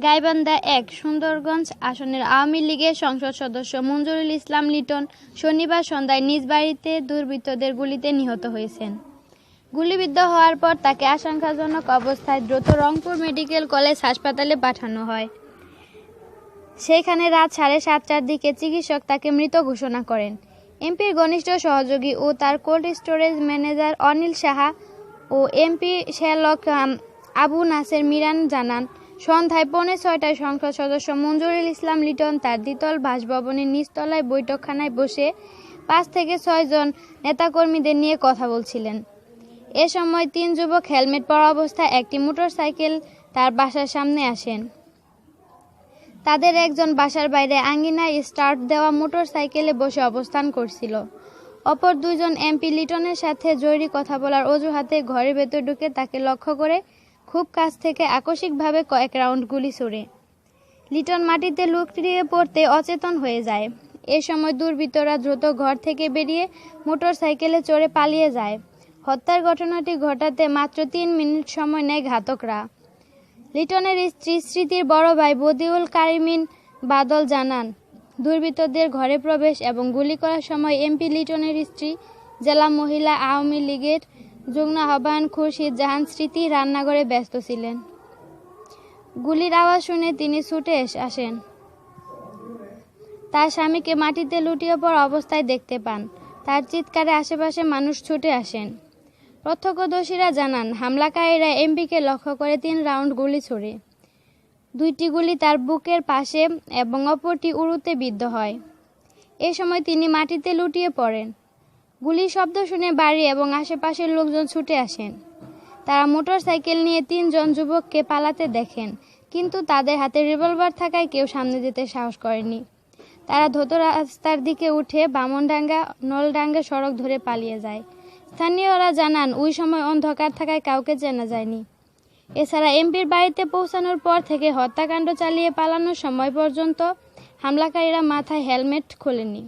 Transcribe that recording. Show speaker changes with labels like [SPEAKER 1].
[SPEAKER 1] গাইবান্ধা ১ সুন্দরগঞ্জ আসনের আওয়ামী লীগের সংসদ সদস্য মঞ্জুরুল ইসলাম লিটন শনিবার সন্ধ্যায় নিজ বাড়িতে দুর্বৃত্তদের গুলিতে নিহত হয়েছেন। গুলিবিদ্ধ হওয়ার পর তাকে আশঙ্কাজনক অবস্থায় দ্রুত রংপুর মেডিকেল কলেজ হাসপাতালে পাঠানো হয়। সেখানে রাত 7:30টার দিকে চিকিৎসক তাকে মৃত ঘোষণা করেন। এমপির ঘনিষ্ঠ সহযোগী ও তার cold storage manager Anil Saha ও এমপি শ্যালক আবু নাসের মিরান জানান, সন্ধ্যায় 5:45টায় সংসদ সদস্য মঞ্জুরুল ইসলাম লিটন তার দ্বিতল বাসভবনের নিচতলায় বৈঠকখানায় বসে 5 থেকে 6 জন নেতাকর্মীদের নিয়ে কথা বলছিলেন। এ সময় 3 যুবক হেলমেট পরা অবস্থায় একটি মোটরসাইকেল তার বাসার সামনে আসেন। তাদের একজন বাসার বাইরে আঙ্গিনায় স্টার্ট দেওয়া মোটরসাইকেলে বসে অবস্থান করছিল। অপর 2 জন এমপি লিটনের সাথে জরুরি কথা বলার অজুহাতে ঘরের ভেতর ঢুকে তাকে লক্ষ্য করে খুব কাছ থেকে আকস্মিকভাবে কয়েক রাউন্ড গুলি ছোড়ে। লিটন মাটিতে লুটিয়ে পড়তে অচেতন হয়ে যায়। এ সময় দুর্বৃত্তরা দ্রুত ঘর থেকে বেরিয়ে মোটরসাইকেলে চড়ে পালিয়ে যায়। হত্যার ঘটনাটি ঘটাতে মাত্র 3 মিনিট সময় নেয় ঘাতকরা। লিটনের স্ত্রী স্মৃতির বড় ভাই বদিউল কারিমিন বাদল জানান, দুর্বৃত্তদের ঘরে প্রবেশ এবং গুলি করার সময় এমপি লিটনের স্ত্রী জেলা মহিলা আওয়ামী লীগের যুগ্ম আহ্বায়ক খুরশিদ জাহান স্মৃতি রান্নাঘরে ব্যস্ত ছিলেন। গুলির আওয়াজ শুনে তিনি ছুটে আসেন। তার স্বামীকে মাটিতে লুটিয়ে পড়া অবস্থায় দেখতে পান। তার চিৎকারে আশেপাশে মানুষ ছুটে আসেন। প্রত্যক্ষদর্শীরা জানান, হামলাকারীরা এমপিকে লক্ষ্য করে 3 রাউন্ড গুলি ছোড়ে। 2টি গুলি তার বুকের পাশে এবং অপরটি উরুতে বিদ্ধ হয়। এ সময় তিনি মাটিতে লুটিয়ে পড়েন। গুলির শব্দ শুনে বাড়ি এবং আশেপাশের লোকজন ছুটে আসেন। তারা মোটরসাইকেল নিয়ে 3 জন যুবককে পালাতে দেখেন, কিন্তু তাদের হাতে রিভলভার থাকায় কেউ সামনে যেতে সাহস করেনি। তারা দ্রুত রাস্তার দিকে উঠে বামনডাঙ্গা নলডাঙ্গা সড়ক ধরে পালিয়ে যায়। স্থানীয়রা জানান, ওই সময় অন্ধকার থাকায় কাউকে চেনা যায়নি। এছাড়া এমপির বাড়িতে পৌঁছানোর পর থেকে হত্যাকাণ্ড চালিয়ে পালানোর সময় পর্যন্ত হামলাকারীরা মাথায় হেলমেট খোলেনি।